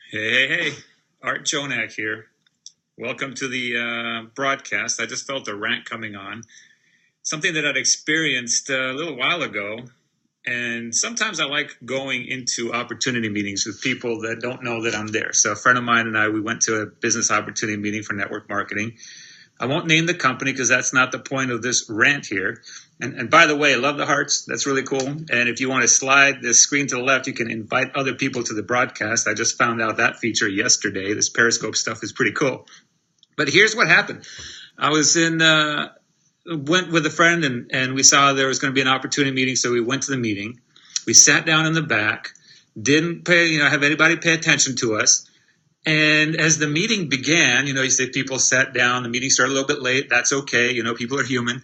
Hey, Art Jonak here. Welcome to the broadcast. I just felt a rant coming on. Something that I'd experienced a little while ago. And sometimes I like going into opportunity meetings with people that don't know that I'm there. So a friend of mine and I, we went to a business opportunity meeting for network marketing. I won't name the company because that's not the point of this rant here. And by the way, I love the hearts. That's really cool. And if you want to slide the screen to the left, you can invite other people to the broadcast. I just found out that feature yesterday. This Periscope stuff is pretty cool. But here's what happened. I was went with a friend and we saw there was going to be an opportunity meeting. So we went to the meeting. We sat down in the back, didn't have anybody pay attention to us. And as the meeting began, you say people sat down, the meeting started a little bit late. That's okay. People are human.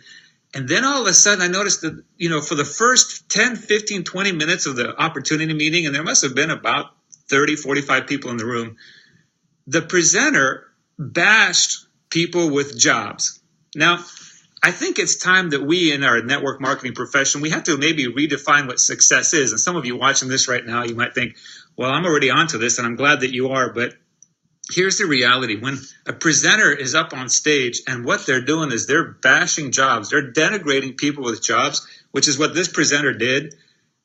And then all of a sudden I noticed that, for the first 10, 15, 20 minutes of the opportunity meeting, and there must have been about 30, 45 people in the room, the presenter bashed people with jobs. Now, I think it's time that we in our network marketing profession, we have to maybe redefine what success is. And some of you watching this right now, you might think, well, I'm already onto this and I'm glad that you are, but here's the reality. When a presenter is up on stage and what they're doing is they're bashing jobs, they're denigrating people with jobs, which is what this presenter did.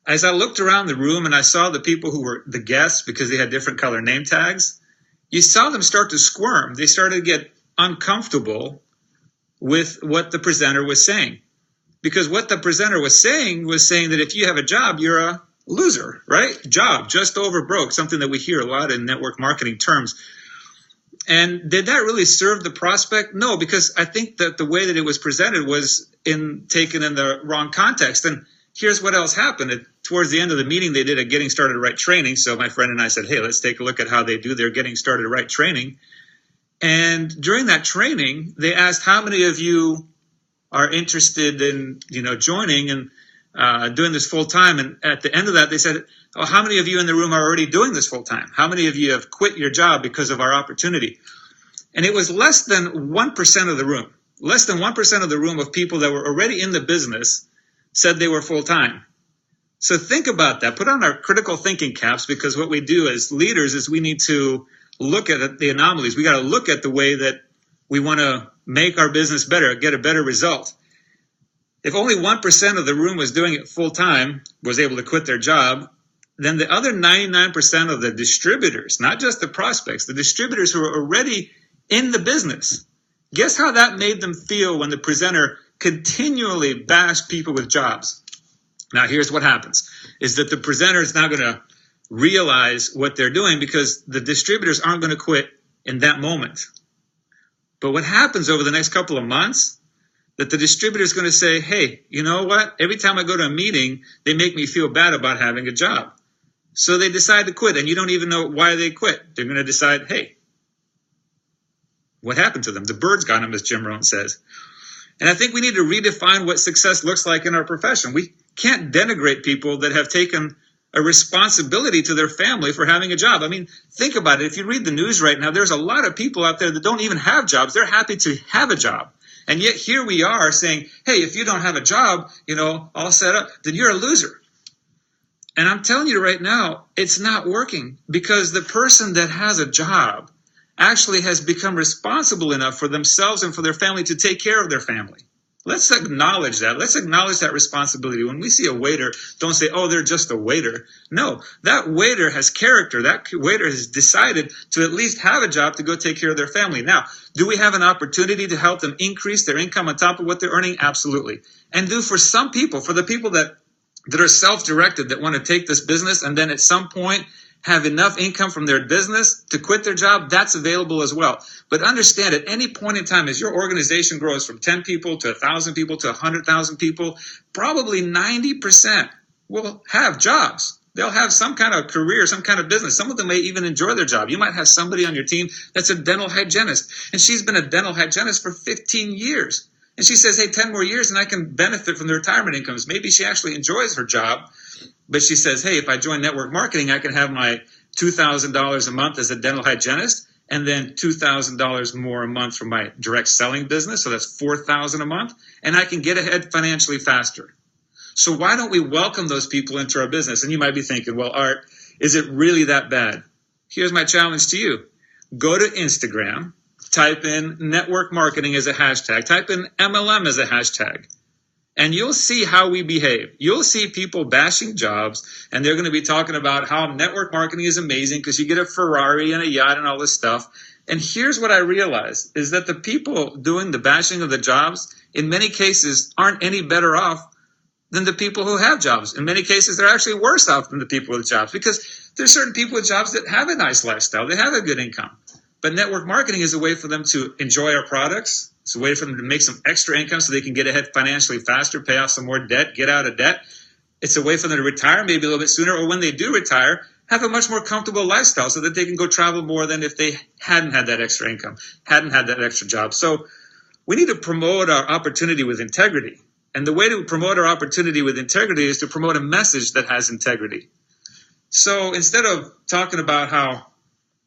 As I looked around the room and I saw the people who were the guests because they had different color name tags, you saw them start to squirm. They started to get uncomfortable with what the presenter was saying. Because what the presenter was saying that if you have a job, you're a loser, right? Job, just over broke, something that we hear a lot in network marketing terms. And did that really serve the prospect? No, because I think that the way that it was presented was taken in the wrong context. And here's what else happened. Towards the end of the meeting, they did a getting started right training. So my friend and I said, hey, let's take a look at how they do their getting started right training. And during that training, they asked how many of you are interested in, joining and doing this full time. And at the end of that, they said, oh, how many of you in the room are already doing this full time? How many of you have quit your job because of our opportunity? And it was less than 1% of the room. Less than 1% of the room of people that were already in the business said they were full time. So think about that. Put on our critical thinking caps, because what we do as leaders is we need to look at the anomalies. We got to look at the way that we want to make our business better, get a better result. If only 1% of the room was doing it full time, was able to quit their job, then the other 99% of the distributors, not just the prospects, the distributors who are already in the business, guess how that made them feel when the presenter continually bashed people with jobs? Now, here's what happens, is that the presenter is not going to realize what they're doing because the distributors aren't going to quit in that moment. But what happens over the next couple of months, that the distributor is going to say, hey, you know what? Every time I go to a meeting, they make me feel bad about having a job. So they decide to quit, and you don't even know why they quit. They're going to decide, hey, what happened to them? The birds got them, as Jim Rohn says. And I think we need to redefine what success looks like in our profession. We can't denigrate people that have taken a responsibility to their family for having a job. I mean, think about it. If you read the news right now, there's a lot of people out there that don't even have jobs. They're happy to have a job. And yet here we are saying, hey, if you don't have a job, all set up, then you're a loser. And I'm telling you right now, it's not working, because the person that has a job actually has become responsible enough for themselves and for their family to take care of their family. Let's acknowledge that. Let's acknowledge that responsibility. When we see a waiter, don't say, oh, they're just a waiter. No, that waiter has character. That waiter has decided to at least have a job to go take care of their family. Now, do we have an opportunity to help them increase their income on top of what they're earning? Absolutely. And for some people, for the people that are self-directed, that want to take this business and then at some point have enough income from their business to quit their job, that's available as well. But understand, at any point in time, as your organization grows from 10 people to 1,000 people to 100,000 people, probably 90% will have jobs. They'll have some kind of career, some kind of business. Some of them may even enjoy their job. You might have somebody on your team that's a dental hygienist, and she's been a dental hygienist for 15 years. And she says, hey, 10 more years and I can benefit from the retirement incomes. Maybe she actually enjoys her job, but she says, hey, if I join network marketing, I can have my $2,000 a month as a dental hygienist, and then $2,000 more a month for my direct selling business. So that's $4,000 a month, and I can get ahead financially faster. So why don't we welcome those people into our business? And you might be thinking, well, Art, is it really that bad? Here's my challenge to you. Go to Instagram, type in network marketing as a hashtag, type in MLM as a hashtag, and you'll see how we behave. You'll see people bashing jobs, and they're going to be talking about how network marketing is amazing because you get a Ferrari and a yacht and all this stuff. And here's what I realized is that the people doing the bashing of the jobs, in many cases, aren't any better off than the people who have jobs. In many cases, they're actually worse off than the people with jobs because there's certain people with jobs that have a nice lifestyle. They have a good income. But network marketing is a way for them to enjoy our products. It's a way for them to make some extra income so they can get ahead financially faster, pay off some more debt, get out of debt. It's a way for them to retire maybe a little bit sooner, or when they do retire, have a much more comfortable lifestyle so that they can go travel more than if they hadn't had that extra income, hadn't had that extra job. So we need to promote our opportunity with integrity. And the way to promote our opportunity with integrity is to promote a message that has integrity. So instead of talking about how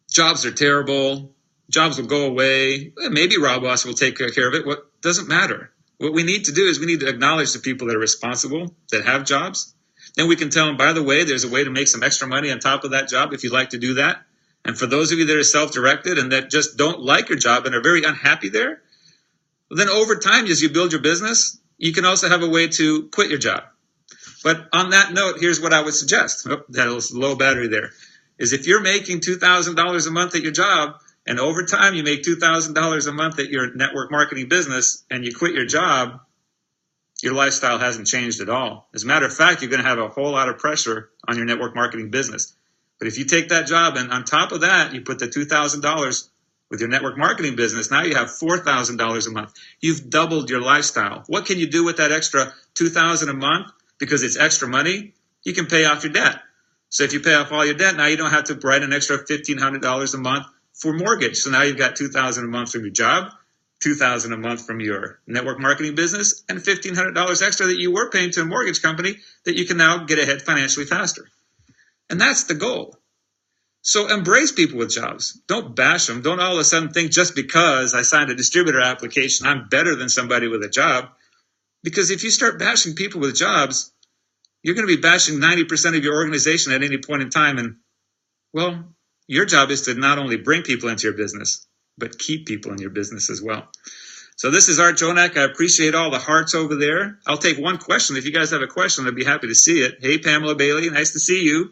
jobs are terrible, jobs will go away, maybe Rob Boss will take care of it, what doesn't matter. What we need to do is we need to acknowledge the people that are responsible, that have jobs. Then we can tell them, by the way, there's a way to make some extra money on top of that job if you'd like to do that. And for those of you that are self-directed and that just don't like your job and are very unhappy there, well, then over time, as you build your business, you can also have a way to quit your job. But on that note, here's what I would suggest. Oh, that was low battery there. Is if you're making $2,000 a month at your job, and over time you make $2,000 a month at your network marketing business, and you quit your job, your lifestyle hasn't changed at all. As a matter of fact, you're going to have a whole lot of pressure on your network marketing business. But if you take that job and on top of that, you put the $2,000 with your network marketing business, now you have $4,000 a month. You've doubled your lifestyle. What can you do with that extra $2,000 a month? Because it's extra money, you can pay off your debt. So if you pay off all your debt, now you don't have to write an extra $1,500 a month for mortgage. So now you've got $2,000 a month from your job, $2,000 a month from your network marketing business, and $1,500 extra that you were paying to a mortgage company that you can now get ahead financially faster. And that's the goal. So embrace people with jobs. Don't bash them. Don't all of a sudden think just because I signed a distributor application, I'm better than somebody with a job. Because if you start bashing people with jobs, you're going to be bashing 90% of your organization at any point in time. And, well, your job is to not only bring people into your business, but keep people in your business as well. So this is Art Jonak. I appreciate all the hearts over there. I'll take one question. If you guys have a question, I'd be happy to see it. Hey, Pamela Bailey, nice to see you.